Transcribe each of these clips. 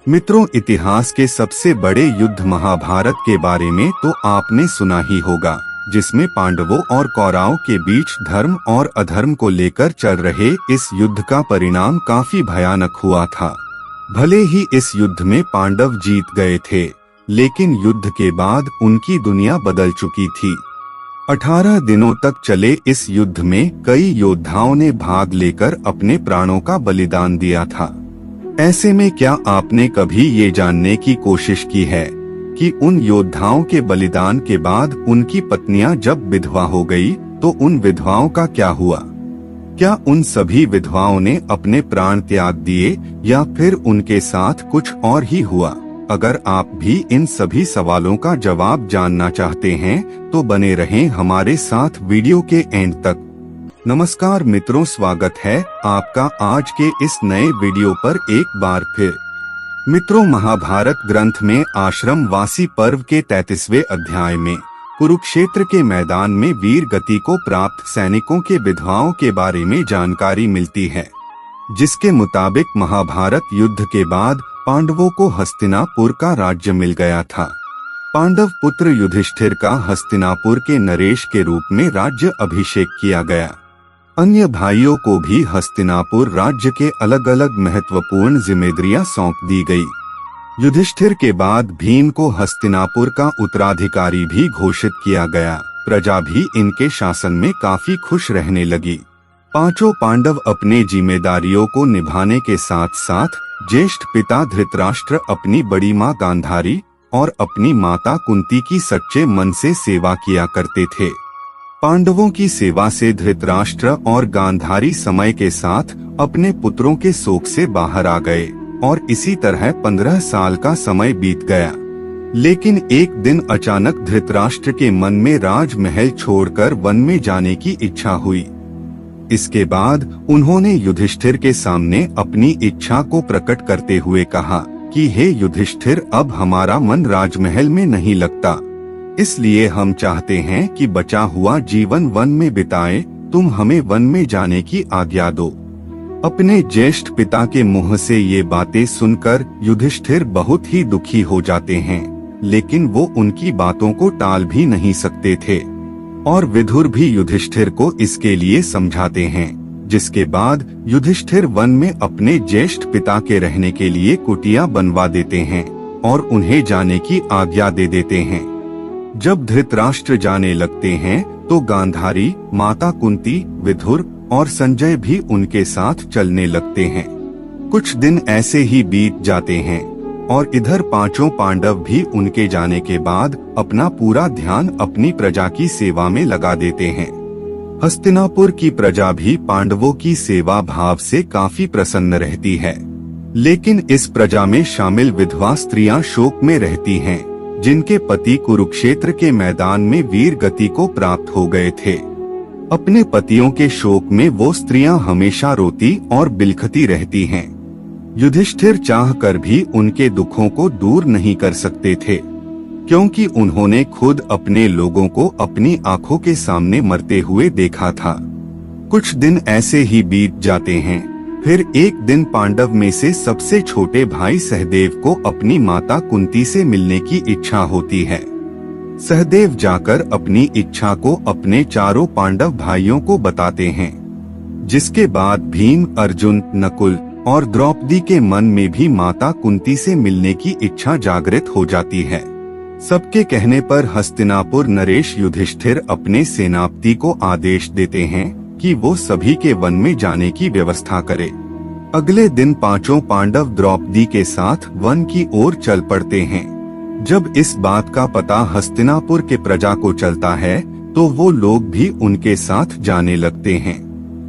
मित्रों, इतिहास के सबसे बड़े युद्ध महाभारत के बारे में तो आपने सुना ही होगा, जिसमें पांडवों और कौरवों के बीच धर्म और अधर्म को लेकर चल रहे इस युद्ध का परिणाम काफी भयानक हुआ था। भले ही इस युद्ध में पांडव जीत गए थे, लेकिन युद्ध के बाद उनकी दुनिया बदल चुकी थी। 18 दिनों तक चले इस युद्ध में कई योद्धाओं ने भाग लेकर अपने प्राणों का बलिदान दिया था। ऐसे में क्या आपने कभी ये जानने की कोशिश की है कि उन योद्धाओं के बलिदान के बाद उनकी पत्नियां जब विधवा हो गई तो उन विधवाओं का क्या हुआ? क्या उन सभी विधवाओं ने अपने प्राण त्याग दिए या फिर उनके साथ कुछ और ही हुआ? अगर आप भी इन सभी सवालों का जवाब जानना चाहते हैं तो बने रहें हमारे साथ वीडियो के एंड तक। नमस्कार मित्रों, स्वागत है आपका आज के इस नए वीडियो पर एक बार फिर। मित्रों, महाभारत ग्रंथ में आश्रम वासी पर्व के 33वें अध्याय में कुरुक्षेत्र के मैदान में वीर गति को प्राप्त सैनिकों के विधवाओं के बारे में जानकारी मिलती है, जिसके मुताबिक महाभारत युद्ध के बाद पांडवों को हस्तिनापुर का राज्य मिल गया था। पांडव पुत्र युधिष्ठिर का हस्तिनापुर के नरेश के रूप में राज्य अभिषेक किया गया। अन्य भाइयों को भी हस्तिनापुर राज्य के अलग अलग महत्वपूर्ण जिम्मेदारियां सौंप दी गई। युधिष्ठिर के बाद भीम को हस्तिनापुर का उत्तराधिकारी भी घोषित किया गया। प्रजा भी इनके शासन में काफी खुश रहने लगी। पांचों पांडव अपने जिम्मेदारियों को निभाने के साथ साथ ज्येष्ठ पिता धृतराष्ट्र, अपनी बड़ी मां गांधारी और अपनी माता कुंती की सच्चे मन से सेवा किया करते थे। पांडवों की सेवा से धृतराष्ट्र और गांधारी समय के साथ अपने पुत्रों के शोक से बाहर आ गए और इसी तरह 15 साल का समय बीत गया। लेकिन एक दिन अचानक धृतराष्ट्र के मन में राजमहल छोड़कर वन में जाने की इच्छा हुई। इसके बाद उन्होंने युधिष्ठिर के सामने अपनी इच्छा को प्रकट करते हुए कहा कि हे युधिष्ठिर, अब हमारा मन राजमहल में नहीं लगता, इसलिए हम चाहते हैं कि बचा हुआ जीवन वन में बिताएं। तुम हमें वन में जाने की आज्ञा दो। अपने ज्येष्ठ पिता के मुंह से ये बातें सुनकर युधिष्ठिर बहुत ही दुखी हो जाते हैं, लेकिन वो उनकी बातों को टाल भी नहीं सकते थे और विदुर भी युधिष्ठिर को इसके लिए समझाते हैं। जिसके बाद युधिष्ठिर वन में अपने ज्येष्ठ पिता के रहने के लिए कुटिया बनवा देते हैं और उन्हें जाने की आज्ञा दे देते हैं। जब धृतराष्ट्र जाने लगते हैं तो गांधारी, माता कुंती, विदुर और संजय भी उनके साथ चलने लगते हैं। कुछ दिन ऐसे ही बीत जाते हैं और इधर पांचों पांडव भी उनके जाने के बाद अपना पूरा ध्यान अपनी प्रजा की सेवा में लगा देते हैं। हस्तिनापुर की प्रजा भी पांडवों की सेवा भाव से काफी प्रसन्न रहती है, लेकिन इस प्रजा में शामिल विधवा स्त्रियां शोक में रहती हैं, जिनके पति कुरुक्षेत्र के मैदान में वीर गति को प्राप्त हो गए थे। अपने पतियों के शोक में वो स्त्रियां हमेशा रोती और बिलखती रहती हैं। युधिष्ठिर चाहकर भी उनके दुखों को दूर नहीं कर सकते थे, क्योंकि उन्होंने खुद अपने लोगों को अपनी आंखों के सामने मरते हुए देखा था। कुछ दिन ऐसे ही बीत जाते हैं। फिर एक दिन पांडव में से सबसे छोटे भाई सहदेव को अपनी माता कुंती से मिलने की इच्छा होती है। सहदेव जाकर अपनी इच्छा को अपने चारों पांडव भाइयों को बताते हैं, जिसके बाद भीम, अर्जुन, नकुल और द्रौपदी के मन में भी माता कुंती से मिलने की इच्छा जागृत हो जाती है। सबके कहने पर हस्तिनापुर नरेश युधिष्ठिर अपने सेनापति को आदेश देते हैं कि वो सभी के वन में जाने की व्यवस्था करे। अगले दिन पांचों पांडव द्रौपदी के साथ वन की ओर चल पड़ते हैं। जब इस बात का पता हस्तिनापुर के प्रजा को चलता है तो वो लोग भी उनके साथ जाने लगते हैं।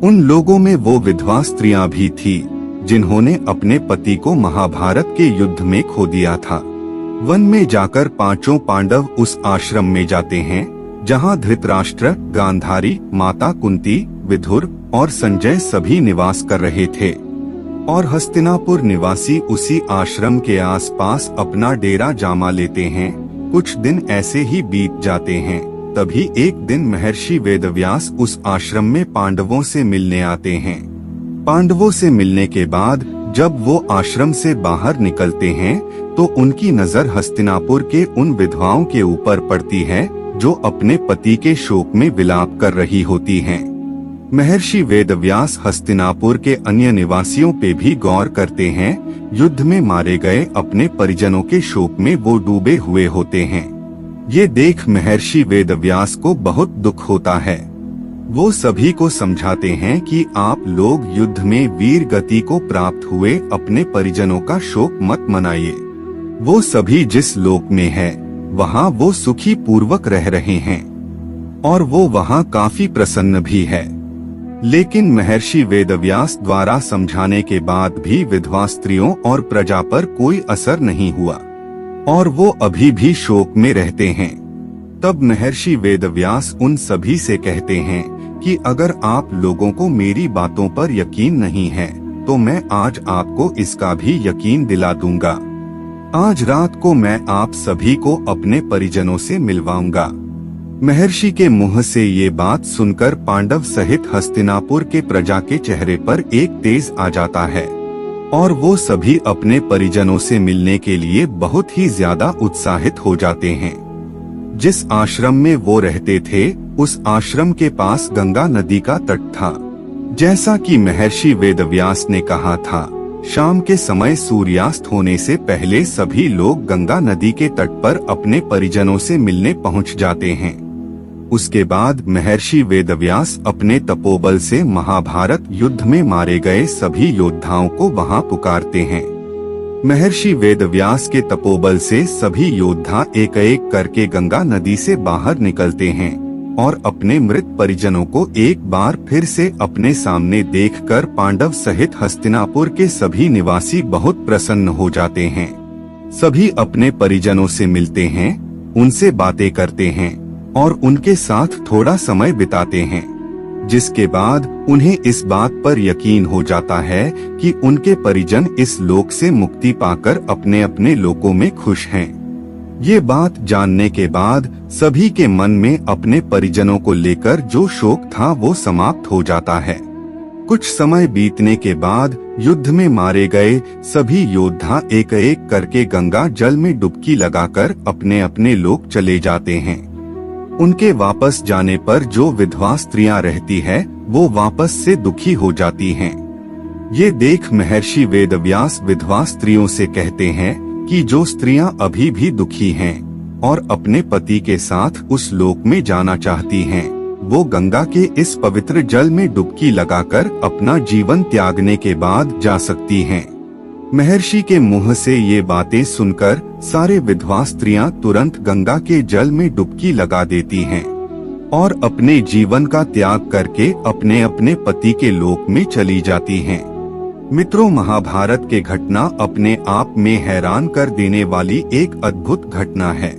उन लोगों में वो विधवा स्त्रियां भी थी जिन्होंने अपने पति को महाभारत के युद्ध में खो दिया था। वन में जाकर पांचों पांडव उस आश्रम में जाते हैं जहां धृतराष्ट्र, गांधारी, माता कुंती, विदुर और संजय सभी निवास कर रहे थे और हस्तिनापुर निवासी उसी आश्रम के आसपास अपना डेरा जमा लेते हैं। कुछ दिन ऐसे ही बीत जाते हैं। तभी एक दिन महर्षि वेदव्यास उस आश्रम में पांडवों से मिलने आते हैं। पांडवों से मिलने के बाद जब वो आश्रम से बाहर निकलते हैं तो उनकी नजर हस्तिनापुर के उन विधवाओं के ऊपर पड़ती है जो अपने पति के शोक में विलाप कर रही होती हैं। महर्षि वेदव्यास हस्तिनापुर के अन्य निवासियों पे भी गौर करते हैं। युद्ध में मारे गए अपने परिजनों के शोक में वो डूबे हुए होते हैं। ये देख महर्षि वेदव्यास को बहुत दुख होता है। वो सभी को समझाते हैं कि आप लोग युद्ध में वीर गति को प्राप्त हुए अपने परिजनों का शोक मत मनाइए। वो सभी जिस लोक में है वहाँ वो सुखी पूर्वक रह रहे हैं और वो वहाँ काफी प्रसन्न भी है। लेकिन महर्षि वेदव्यास द्वारा समझाने के बाद भी विधवा स्त्रियों और प्रजा पर कोई असर नहीं हुआ और वो अभी भी शोक में रहते हैं। तब महर्षि वेदव्यास उन सभी से कहते हैं कि अगर आप लोगों को मेरी बातों पर यकीन नहीं है तो मैं आज आपको इसका भी यकीन दिला दूंगा। आज रात को मैं आप सभी को अपने परिजनों से मिलवाऊंगा। महर्षि के मुंह से ये बात सुनकर पांडव सहित हस्तिनापुर के प्रजा के चेहरे पर एक तेज आ जाता है और वो सभी अपने परिजनों से मिलने के लिए बहुत ही ज्यादा उत्साहित हो जाते हैं। जिस आश्रम में वो रहते थे उस आश्रम के पास गंगा नदी का तट था। जैसा कि महर्षि वेदव्यास ने कहा था, शाम के समय सूर्यास्त होने से पहले सभी लोग गंगा नदी के तट पर अपने परिजनों से मिलने पहुंच जाते हैं। उसके बाद महर्षि वेदव्यास अपने तपोबल से महाभारत युद्ध में मारे गए सभी योद्धाओं को वहां पुकारते हैं। महर्षि वेदव्यास के तपोबल से सभी योद्धा एक एक करके गंगा नदी से बाहर निकलते हैं और अपने मृत परिजनों को एक बार फिर से अपने सामने देखकर पांडव सहित हस्तिनापुर के सभी निवासी बहुत प्रसन्न हो जाते हैं। सभी अपने परिजनों से मिलते हैं, उनसे बातें करते हैं और उनके साथ थोड़ा समय बिताते हैं, जिसके बाद उन्हें इस बात पर यकीन हो जाता है कि उनके परिजन इस लोक से मुक्ति पाकर अपने अपने लोकों में खुश हैं। ये बात जानने के बाद सभी के मन में अपने परिजनों को लेकर जो शोक था वो समाप्त हो जाता है। कुछ समय बीतने के बाद युद्ध में मारे गए सभी योद्धा एक एक करके गंगा जल में डुबकी लगाकर अपने अपने लोक चले जाते हैं। उनके वापस जाने पर जो विधवा स्त्रियां रहती है वो वापस से दुखी हो जाती हैं। ये देख महर्षि वेदव्यास विधवा स्त्रियों से कहते हैं कि जो स्त्रियां अभी भी दुखी हैं और अपने पति के साथ उस लोक में जाना चाहती हैं, वो गंगा के इस पवित्र जल में डुबकी लगाकर अपना जीवन त्यागने के बाद जा सकती हैं। महर्षि के मुंह से ये बातें सुनकर सारे विधवा स्त्रियां तुरंत गंगा के जल में डुबकी लगा देती हैं और अपने जीवन का त्याग करके अपने अपने पति के लोक में चली जाती हैं। मित्रों, महाभारत के घटना अपने आप में हैरान कर देने वाली एक अद्भुत घटना है।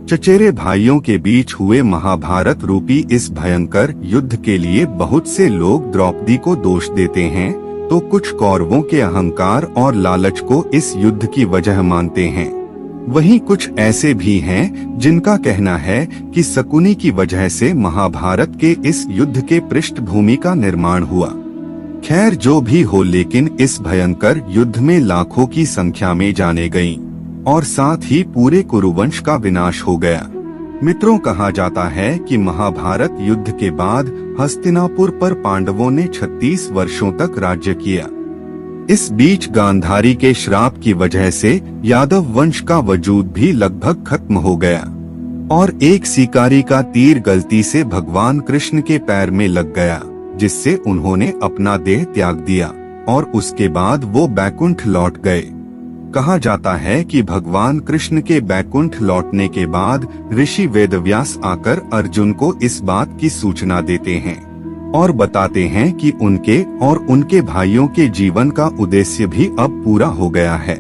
चचेरे भाइयों के बीच हुए महाभारत रूपी इस भयंकर युद्ध के लिए बहुत से लोग द्रौपदी को दोष देते हैं, तो कुछ कौरवों के अहंकार और लालच को इस युद्ध की वजह मानते हैं। वहीं कुछ ऐसे भी हैं जिनका कहना है कि शकुनी की वजह से महाभारत के इस युद्ध के पृष्ठभूमि का निर्माण हुआ। खैर जो भी हो, लेकिन इस भयंकर युद्ध में लाखों की संख्या में जाने गईं और साथ ही पूरे कुरुवंश का विनाश हो गया। मित्रों, कहा जाता है कि महाभारत युद्ध के बाद हस्तिनापुर पर पांडवों ने 36 वर्षों तक राज्य किया। इस बीच गांधारी के श्राप की वजह से यादव वंश का वजूद भी लगभग खत्म हो गया और एक शिकारी का तीर गलती से भगवान कृष्ण के पैर में लग गया, जिससे उन्होंने अपना देह त्याग दिया और उसके बाद वो बैकुंठ लौट गए। कहा जाता है कि भगवान कृष्ण के बैकुंठ लौटने के बाद ऋषि वेदव्यास आकर अर्जुन को इस बात की सूचना देते हैं और बताते हैं कि उनके और उनके भाइयों के जीवन का उद्देश्य भी अब पूरा हो गया है।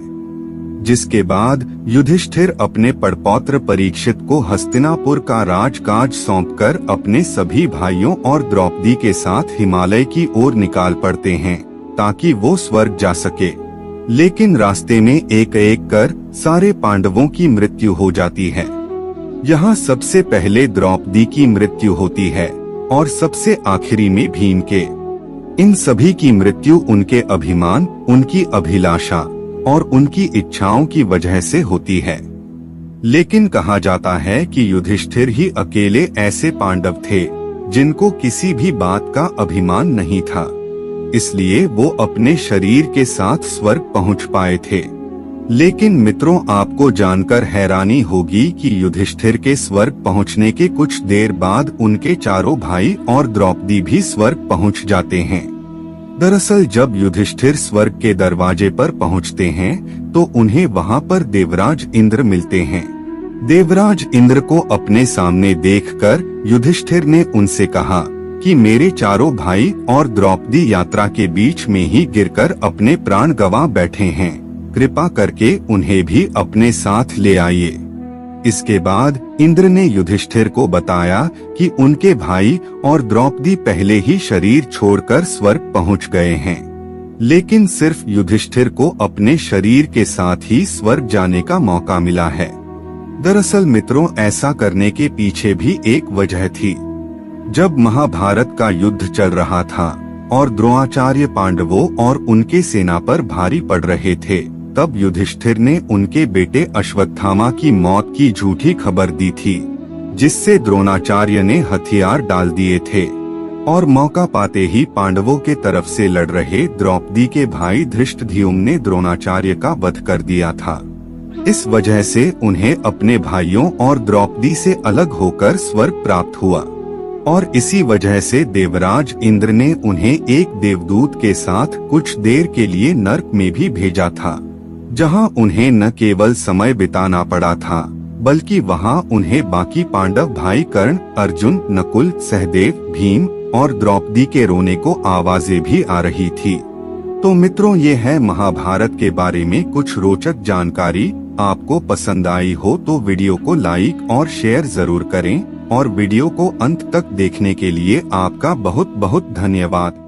जिसके बाद युधिष्ठिर अपने पड़पौत्र परीक्षित को हस्तिनापुर का राजकाज सौंपकर अपने सभी भाइयों और द्रौपदी के साथ हिमालय की ओर निकाल पड़ते हैं ताकि वो स्वर्ग जा सके। लेकिन रास्ते में एक एक कर सारे पांडवों की मृत्यु हो जाती है। यहाँ सबसे पहले द्रौपदी की मृत्यु होती है और सबसे आखिरी में भीम के। इन सभी की मृत्यु उनके अभिमान, उनकी अभिलाषा और उनकी इच्छाओं की वजह से होती है। लेकिन कहा जाता है कि युधिष्ठिर ही अकेले ऐसे पांडव थे जिनको किसी भी बात का अभिमान नहीं था, इसलिए वो अपने शरीर के साथ स्वर्ग पहुंच पाए थे। लेकिन मित्रों, आपको जानकर हैरानी होगी कि युधिष्ठिर के स्वर्ग पहुंचने के कुछ देर बाद उनके चारों भाई और द्रौपदी भी स्वर्ग पहुंच जाते हैं। दरअसल जब युधिष्ठिर स्वर्ग के दरवाजे पर पहुंचते हैं तो उन्हें वहां पर देवराज इंद्र मिलते हैं। देवराज इंद्र को अपने सामने देखकर युधिष्ठिर ने उनसे कहा कि मेरे चारों भाई और द्रौपदी यात्रा के बीच में ही गिरकर अपने प्राण गंवा बैठे हैं, कृपा करके उन्हें भी अपने साथ ले आइए। इसके बाद इंद्र ने युधिष्ठिर को बताया कि उनके भाई और द्रौपदी पहले ही शरीर छोड़कर स्वर्ग पहुंच गए हैं, लेकिन सिर्फ युधिष्ठिर को अपने शरीर के साथ ही स्वर्ग जाने का मौका मिला है। दरअसल मित्रों, ऐसा करने के पीछे भी एक वजह थी। जब महाभारत का युद्ध चल रहा था और द्रोणाचार्य पांडवों और उनके सेना पर भारी पड़ रहे थे, तब युधिष्ठिर ने उनके बेटे अश्वत्थामा की मौत की झूठी खबर दी थी, जिससे द्रोणाचार्य ने हथियार डाल दिए थे और मौका पाते ही पांडवों के तरफ से लड़ रहे द्रौपदी के भाई धृष्टद्युम्न ने द्रोणाचार्य का वध कर दिया था। इस वजह से उन्हें अपने भाइयों और द्रौपदी से अलग होकर स्वर्ग प्राप्त हुआ और इसी वजह से देवराज इंद्र ने उन्हें एक देवदूत के साथ कुछ देर के लिए नर्क में भी भेजा था, जहां उन्हें न केवल समय बिताना पड़ा था बल्कि वहां उन्हें बाकी पांडव भाई कर्ण, अर्जुन, नकुल, सहदेव, भीम और द्रौपदी के रोने को आवाजें भी आ रही थी। तो मित्रों, ये है महाभारत के बारे में कुछ रोचक जानकारी। आपको पसंद आई हो तो वीडियो को लाइक और शेयर जरूर करें और वीडियो को अंत तक देखने के लिए आपका बहुत बहुत धन्यवाद।